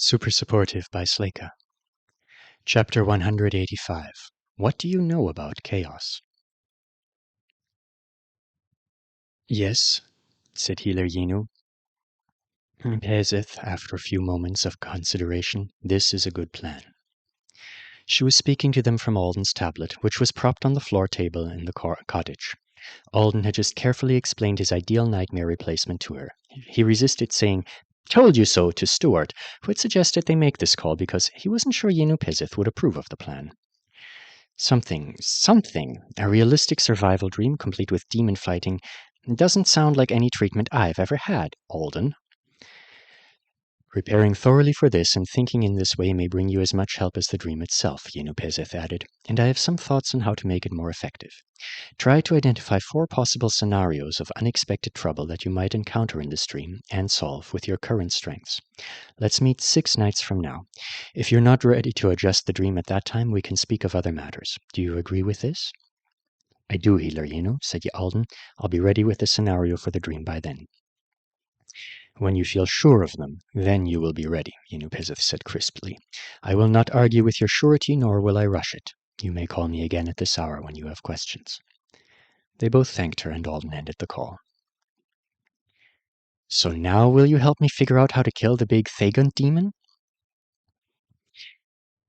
Super Supportive by Sleyca. Chapter 185. What do you know about chaos? Yes, said Healer Yinu. Pezeth, after a few moments of consideration, this is a good plan. She was speaking to them from Alden's tablet, which was propped on the floor table in the cottage. Alden had just carefully explained his ideal nightmare replacement to her. He resisted saying, "Told you so," to Stuart, who had suggested they make this call because he wasn't sure Yinu Pezeth would approve of the plan. Something, a realistic survival dream complete with demon fighting doesn't sound like any treatment I've ever had, Alden. Preparing thoroughly for this and thinking in this way may bring you as much help as the dream itself, Yinu Pezeth added, and I have some thoughts on how to make it more effective. Try to identify 4 possible scenarios of unexpected trouble that you might encounter in this dream and solve with your current strengths. Let's meet 6 nights from now. If you're not ready to adjust the dream at that time, we can speak of other matters. Do you agree with this? I do, Healer Yinu, said Alden. I'll be ready with the scenario for the dream by then. When you feel sure of them, then you will be ready, Yinu Pezeth said crisply. I will not argue with your surety, nor will I rush it. You may call me again at this hour when you have questions. They both thanked her, and Alden ended the call. So now will you help me figure out how to kill the big Thagunt demon?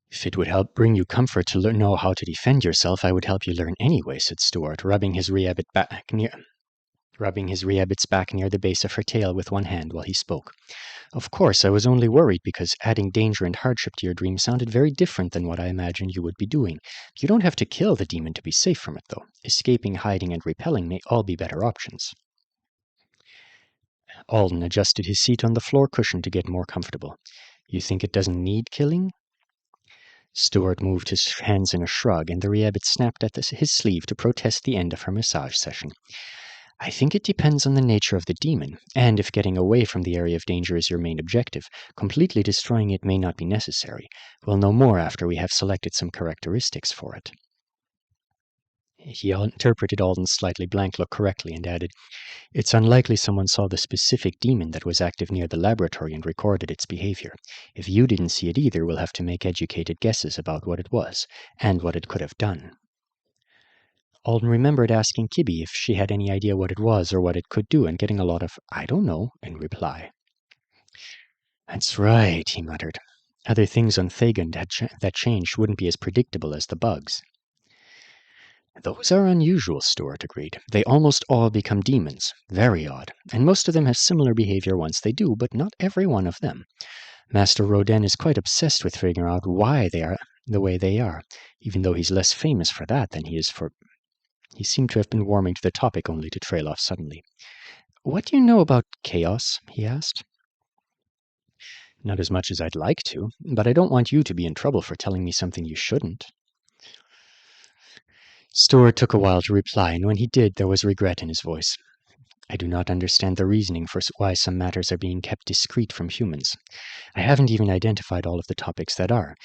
If it would help bring you comfort to know how to defend yourself, I would help you learn anyway, said Stuart, rubbing his rabbit's back near the base of her tail with one hand while he spoke. Of course, I was only worried because adding danger and hardship to your dream sounded very different than what I imagined you would be doing. You don't have to kill the demon to be safe from it, though. Escaping, hiding, and repelling may all be better options. Alden adjusted his seat on the floor cushion to get more comfortable. You think it doesn't need killing? Stuart moved his hands in a shrug, and the rabbit snapped at his sleeve to protest the end of her massage session. I think it depends on the nature of the demon, and if getting away from the area of danger is your main objective, completely destroying it may not be necessary. We'll know more after we have selected some characteristics for it. He interpreted Alden's slightly blank look correctly and added, It's unlikely someone saw the specific demon that was active near the laboratory and recorded its behavior. If you didn't see it either, we'll have to make educated guesses about what it was, and what it could have done. Alden remembered asking Kibby if she had any idea what it was or what it could do, and getting a lot of, I don't know, in reply. That's right, he muttered. Other things on Thagunt that changed wouldn't be as predictable as the bugs. Those are unusual, Stuart agreed. They almost all become demons. Very odd. And most of them have similar behavior once they do, but not every one of them. Master Rodin is quite obsessed with figuring out why they are the way they are, even though he's less famous for that than he is for... He seemed to have been warming to the topic only to trail off suddenly. What do you know about chaos? He asked. Not as much as I'd like to, but I don't want you to be in trouble for telling me something you shouldn't. Stuart took a while to reply, and when he did, there was regret in his voice. I do not understand the reasoning for why some matters are being kept discreet from humans. I haven't even identified all of the topics that are.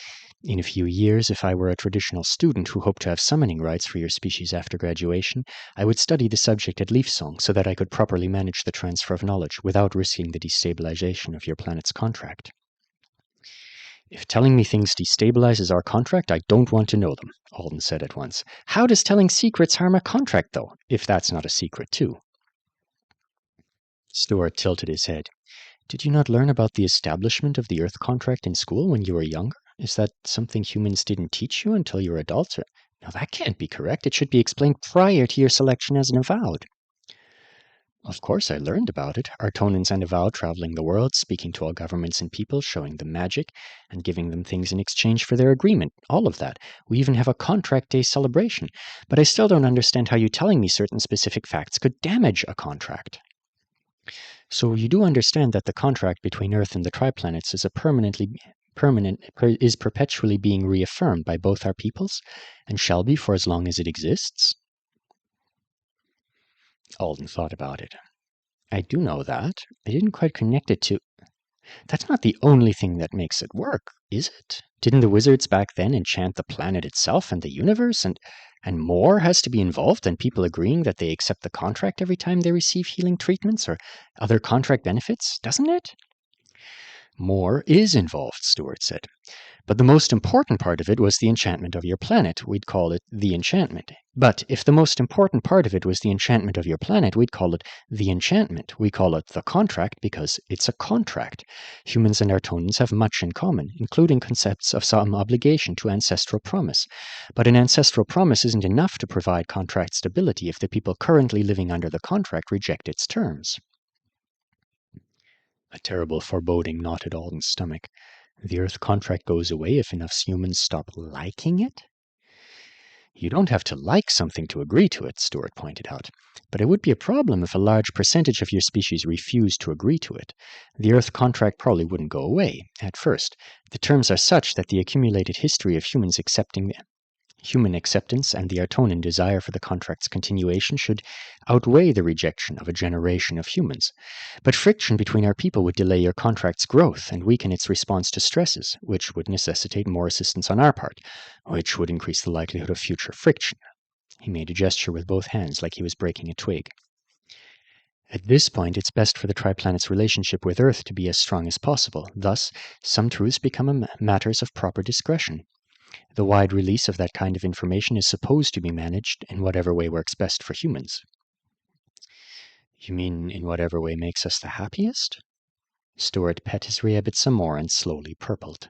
In a few years, if I were a traditional student who hoped to have summoning rights for your species after graduation, I would study the subject at Leafsong so that I could properly manage the transfer of knowledge without risking the destabilization of your planet's contract. If telling me things destabilizes our contract, I don't want to know them, Alden said at once. How does telling secrets harm a contract, though, if that's not a secret, too? Stuart tilted his head. Did you not learn about the establishment of the Earth contract in school when you were younger? Is that something humans didn't teach you until you were adults? No, that can't be correct. It should be explained prior to your selection as an avowed. Of course I learned about it. Artonans and avowed traveling the world, speaking to all governments and people, showing them magic, and giving them things in exchange for their agreement. All of that. We even have a contract day celebration. But I still don't understand how you telling me certain specific facts could damage a contract. So you do understand that the contract between Earth and the Triplanets is perpetually being reaffirmed by both our peoples, and shall be for as long as it exists? Alden thought about it. I do know that. I didn't quite connect it to... That's not the only thing that makes it work, is it? Didn't the wizards back then enchant the planet itself and the universe, and more has to be involved than people agreeing that they accept the contract every time they receive healing treatments or other contract benefits, doesn't it? More is involved, Stewart said. But the most important part of it was the enchantment of your planet. We'd call it the enchantment. But if the most important part of it was the enchantment of your planet, we'd call it the enchantment. We call it the contract because it's a contract. Humans and Artonians have much in common, including concepts of some obligation to ancestral promise. But an ancestral promise isn't enough to provide contract stability if the people currently living under the contract reject its terms. A terrible foreboding knotted Alden's stomach. The Earth contract goes away if enough humans stop liking it? You don't have to like something to agree to it, Stewart pointed out. But it would be a problem if a large percentage of your species refused to agree to it. The Earth contract probably wouldn't go away, at first. The terms are such that the accumulated history of humans accepting human acceptance and the Artonian desire for the contract's continuation should outweigh the rejection of a generation of humans. But friction between our people would delay your contract's growth and weaken its response to stresses, which would necessitate more assistance on our part, which would increase the likelihood of future friction. He made a gesture with both hands like he was breaking a twig. At this point, it's best for the triplanet's relationship with Earth to be as strong as possible. Thus, some truths become matters of proper discretion. The wide release of that kind of information is supposed to be managed in whatever way works best for humans. You mean in whatever way makes us the happiest? Stewart pet his rabbit some more and slowly purpled.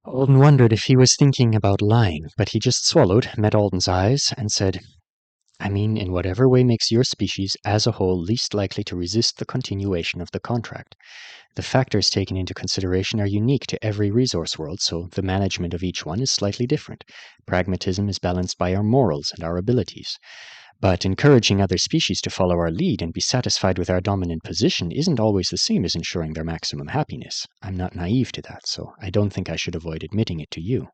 Alden wondered if he was thinking about lying, but he just swallowed, met Alden's eyes, and said, I mean in whatever way makes your species as a whole least likely to resist the continuation of the contract. The factors taken into consideration are unique to every resource world, so the management of each one is slightly different. Pragmatism is balanced by our morals and our abilities. But encouraging other species to follow our lead and be satisfied with our dominant position isn't always the same as ensuring their maximum happiness. I'm not naive to that, so I don't think I should avoid admitting it to you.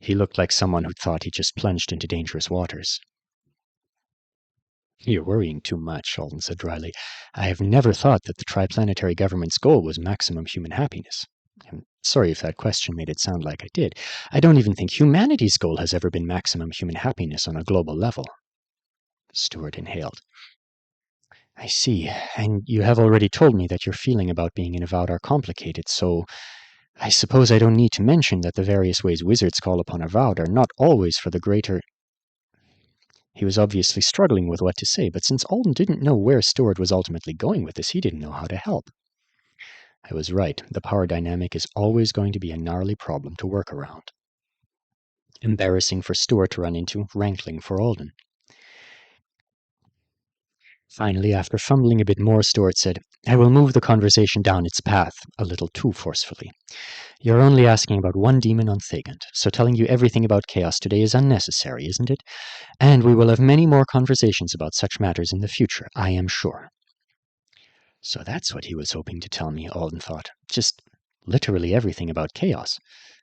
He looked like someone who thought he just plunged into dangerous waters. You're worrying too much, Alden said dryly. I have never thought that the triplanetary government's goal was maximum human happiness. I'm sorry if that question made it sound like I did. I don't even think humanity's goal has ever been maximum human happiness on a global level. Stewart inhaled. I see, and you have already told me that your feeling about being in Avowed are complicated, so I suppose I don't need to mention that the various ways wizards call upon Avowed are not always for the greater... He was obviously struggling with what to say, but since Alden didn't know where Stewart was ultimately going with this, he didn't know how to help. I was right. The power dynamic is always going to be a gnarly problem to work around. Embarrassing for Stewart to run into, rankling for Alden. Finally, after fumbling a bit more, Stewart said, I will move the conversation down its path a little too forcefully. You're only asking about one demon on Thagant, so telling you everything about chaos today is unnecessary, isn't it? And we will have many more conversations about such matters in the future, I am sure. So that's what he was hoping to tell me, Alden thought. Just literally everything about chaos.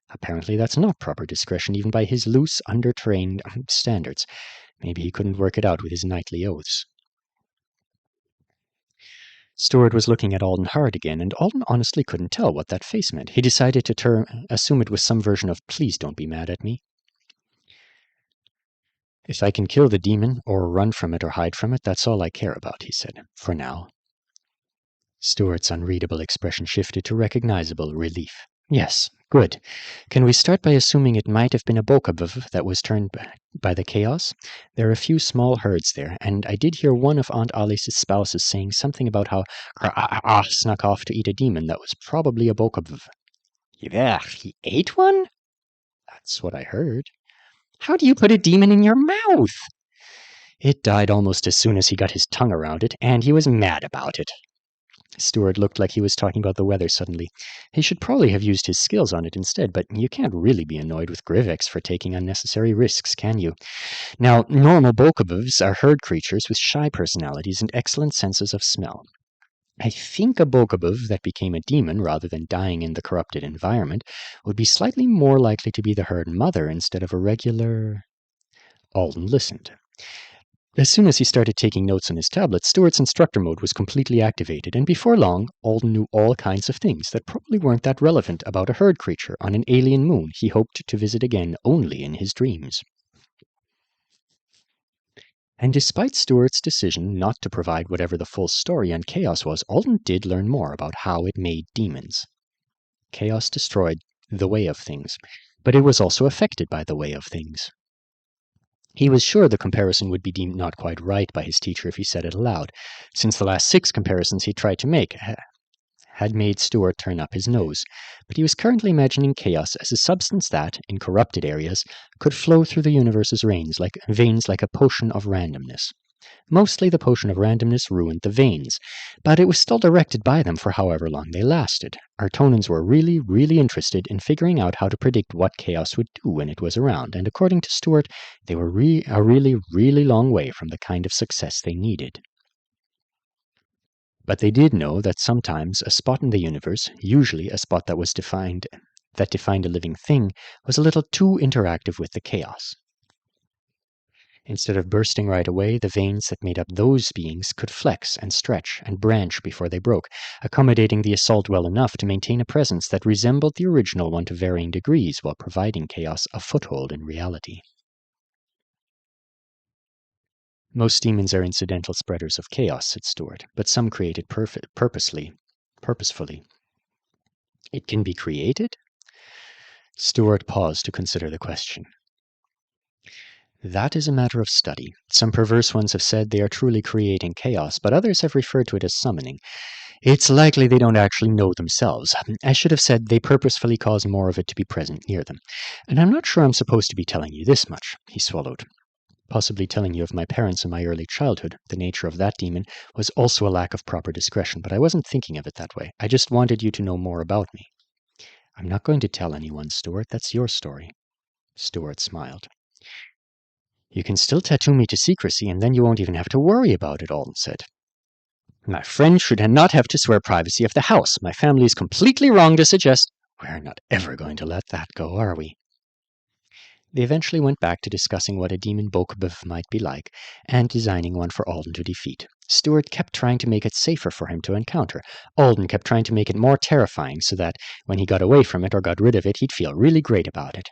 Apparently that's not proper discretion even by his loose, under-trained standards. Maybe he couldn't work it out with his nightly oaths. Stewart was looking at Alden hard again, and Alden honestly couldn't tell what that face meant. He decided to assume it was some version of, please don't be mad at me. If I can kill the demon, or run from it or hide from it, that's all I care about, he said, for now. Stewart's unreadable expression shifted to recognizable relief. Yes, good. Can we start by assuming it might have been a Bokobov that was turned back by the chaos? There are a few small herds there, and I did hear one of Aunt Alice's spouses saying something about how snuck off to eat a demon that was probably a Bokobov. Yeah, he ate one? That's what I heard. How do you put a demon in your mouth? It died almost as soon as he got his tongue around it, and he was mad about it. Stewart looked like he was talking about the weather suddenly. He should probably have used his skills on it instead, but you can't really be annoyed with Grivex for taking unnecessary risks, can you? Now, normal Bokobovs are herd creatures with shy personalities and excellent senses of smell. I think a Bokobov that became a demon rather than dying in the corrupted environment would be slightly more likely to be the herd mother instead of a regular... Alden listened. As soon as he started taking notes on his tablet, Stewart's instructor mode was completely activated, and before long, Alden knew all kinds of things that probably weren't that relevant about a herd creature on an alien moon he hoped to visit again only in his dreams. And despite Stuart's decision not to provide whatever the full story on Chaos was, Alden did learn more about how it made demons. Chaos destroyed the way of things, but it was also affected by the way of things. He was sure the comparison would be deemed not quite right by his teacher if he said it aloud, since the last 6 comparisons he tried to make had made Stuart turn up his nose, but he was currently imagining chaos as a substance that, in corrupted areas, could flow through the universe's veins like a potion of randomness. Mostly the potion of randomness ruined the veins, but it was still directed by them for however long they lasted. Artonans were really, really interested in figuring out how to predict what chaos would do when it was around, and according to Stuart, they were a really, really long way from the kind of success they needed. But they did know that sometimes a spot in the universe, usually a spot that defined a living thing, was a little too interactive with the chaos. Instead of bursting right away, the veins that made up those beings could flex and stretch and branch before they broke, accommodating the assault well enough to maintain a presence that resembled the original one to varying degrees while providing chaos a foothold in reality. Most demons are incidental spreaders of chaos, said Stuart, but some created purposefully. It can be created? Stuart paused to consider the question. That is a matter of study. Some perverse ones have said they are truly creating chaos, but others have referred to it as summoning. It's likely they don't actually know themselves. I should have said they purposefully cause more of it to be present near them. And I'm not sure I'm supposed to be telling you this much, he swallowed. Possibly telling you of my parents in my early childhood. The nature of that demon was also a lack of proper discretion, but I wasn't thinking of it that way. I just wanted you to know more about me. I'm not going to tell anyone, Stuart. That's your story. Stuart smiled. You can still tattoo me to secrecy, and then you won't even have to worry about it, Alden said. My friend should not have to swear privacy of the house. My family is completely wrong to suggest... We're not ever going to let that go, are we? They eventually went back to discussing what a demon Bokebev might be like, and designing one for Alden to defeat. Stuart kept trying to make it safer for him to encounter. Alden kept trying to make it more terrifying so that, when he got away from it or got rid of it, he'd feel really great about it.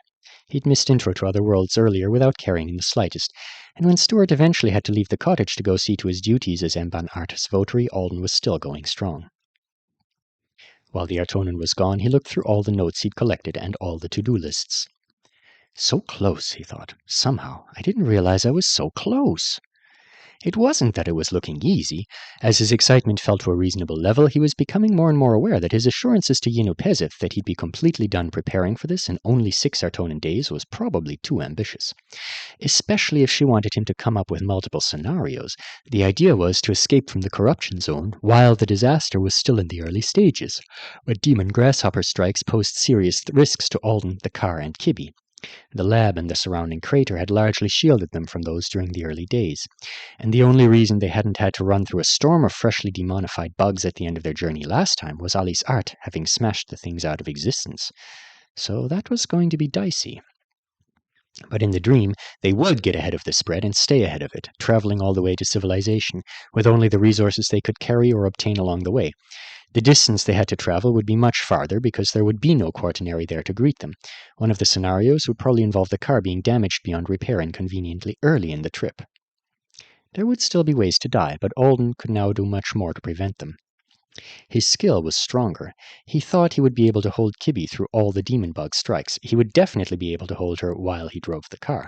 He'd missed Intro to Other Worlds earlier without caring in the slightest, and when Stuart eventually had to leave the cottage to go see to his duties as Emban Artis Votary, Alden was still going strong. While the Artonan was gone, he looked through all the notes he'd collected and all the to-do lists. So close, he thought. Somehow, I didn't realize I was so close. It wasn't that it was looking easy. As his excitement fell to a reasonable level, he was becoming more and more aware that his assurances to Yenu Pezith that he'd be completely done preparing for this in only 6 Artonan days was probably too ambitious. Especially if she wanted him to come up with multiple scenarios. The idea was to escape from the corruption zone while the disaster was still in the early stages. But demon grasshopper strikes posed serious risks to Alden, the car, and Kibby. The lab and the surrounding crater had largely shielded them from those during the early days, and the only reason they hadn't had to run through a storm of freshly demonified bugs at the end of their journey last time was Ali's art having smashed the things out of existence. So that was going to be dicey. But in the dream, they would get ahead of the spread and stay ahead of it, traveling all the way to civilization, with only the resources they could carry or obtain along the way. The distance they had to travel would be much farther because there would be no quaternary there to greet them. One of the scenarios would probably involve the car being damaged beyond repair inconveniently early in the trip. There would still be ways to die, but Alden could now do much more to prevent them. His skill was stronger. He thought he would be able to hold Kibby through all the demon bug strikes. He would definitely be able to hold her while he drove the car.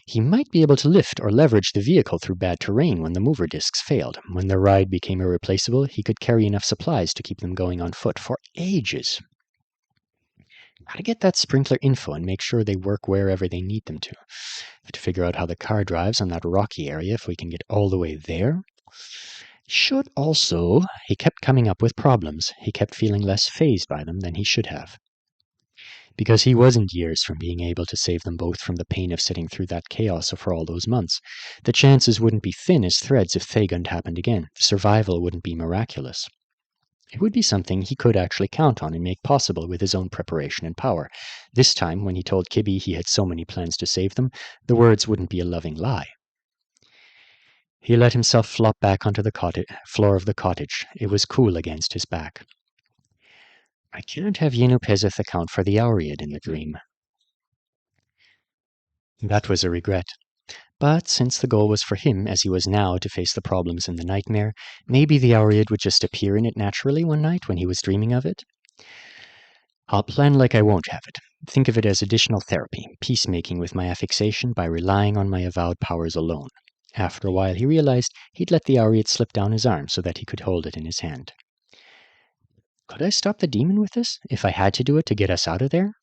He might be able to lift or leverage the vehicle through bad terrain when the mover discs failed. When the ride became irreplaceable, he could carry enough supplies to keep them going on foot for ages. Gotta get that sprinkler info and make sure they work wherever they need them to. Have to figure out how the car drives on that rocky area if we can get all the way there. Should also... He kept coming up with problems. He kept feeling less fazed by them than he should have. Because he wasn't years from being able to save them both from the pain of sitting through that chaos for all those months. The chances wouldn't be thin as threads if Thagund happened again. Survival wouldn't be miraculous. It would be something he could actually count on and make possible with his own preparation and power. This time, when he told Kibby he had so many plans to save them, the words wouldn't be a loving lie. He let himself flop back onto the floor of the cottage. It was cool against his back. I can't have Yenu Pezith account for the Aureid in the dream. That was a regret. But since the goal was for him, as he was now, to face the problems in the nightmare, maybe the Aureate would just appear in it naturally one night when he was dreaming of it. I'll plan like I won't have it. Think of it as additional therapy, peacemaking with my affixation by relying on my avowed powers alone. After a while, he realized he'd let the Aureate slip down his arm so that he could hold it in his hand. Could I stop the demon with this, if I had to do it to get us out of there?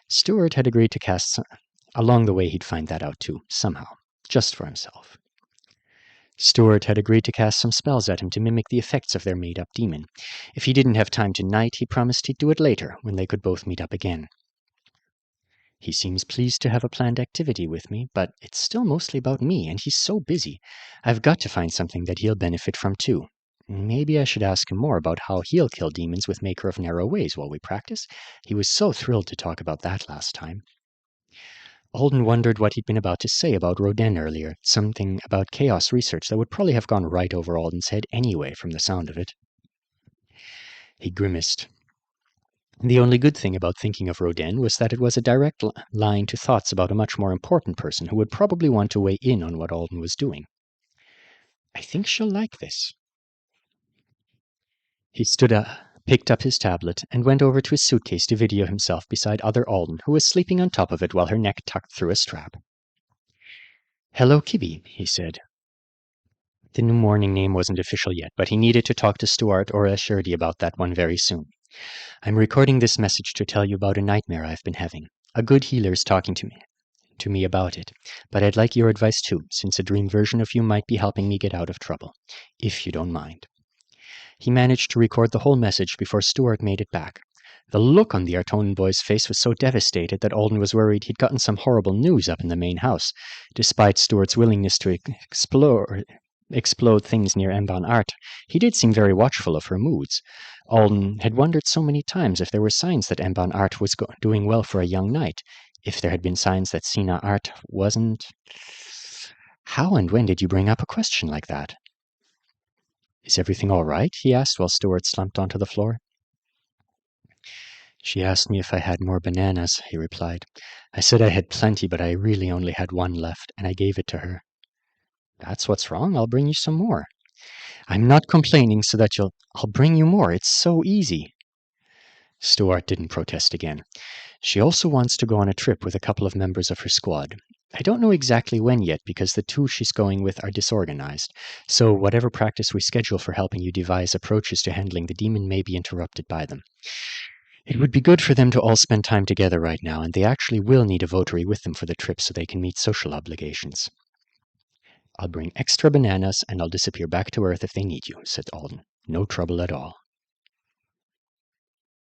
Stuart had agreed to cast some. Along the way, he'd find that out too, somehow, just for himself. Stuart had agreed to cast some spells at him to mimic the effects of their made-up demon. If he didn't have time tonight, he promised he'd do it later, when they could both meet up again. He seems pleased to have a planned activity with me, but it's still mostly about me, and he's so busy. I've got to find something that he'll benefit from too. Maybe I should ask him more about how he'll kill demons with Maker of Narrow Ways while we practice. He was so thrilled to talk about that last time. Alden wondered what he'd been about to say about Rodin earlier, something about chaos research that would probably have gone right over Alden's head anyway from the sound of it. He grimaced. The only good thing about thinking of Rodin was that it was a direct line to thoughts about a much more important person who would probably want to weigh in on what Alden was doing. I think she'll like this. He stood up, picked up his tablet, and went over to his suitcase to video himself beside other Alden, who was sleeping on top of it while her neck tucked through a strap. Hello, Kibby, he said. The new morning name wasn't official yet, but he needed to talk to Stuart or Asherdy about that one very soon. I'm recording this message to tell you about a nightmare I've been having. A good healer's talking to me about it, but I'd like your advice too, since a dream version of you might be helping me get out of trouble, if you don't mind. He managed to record the whole message before Stuart made it back. The look on the Artonan boy's face was so devastated that Alden was worried he'd gotten some horrible news up in the main house, despite Stuart's willingness to explode things near Emban Art. He did seem very watchful of her moods. Alden had wondered so many times if there were signs that Emban Art was doing well for a young knight, if there had been signs that Sina Art wasn't. How and when did you bring up a question like that? Is everything all right? He asked while Stuart slumped onto the floor. She asked me if I had more bananas, he replied. I said I had plenty, but I really only had one left, and I gave it to her. That's what's wrong. I'll bring you some more. I'm not complaining so that I'll bring you more. It's so easy. Stuart didn't protest again. She also wants to go on a trip with a couple of members of her squad. I don't know exactly when yet because the two she's going with are disorganized, so whatever practice we schedule for helping you devise approaches to handling the demon may be interrupted by them. It would be good for them to all spend time together right now, and they actually will need a votary with them for the trip so they can meet social obligations. I'll bring extra bananas, and I'll disappear back to Earth if they need you, said Alden. No trouble at all.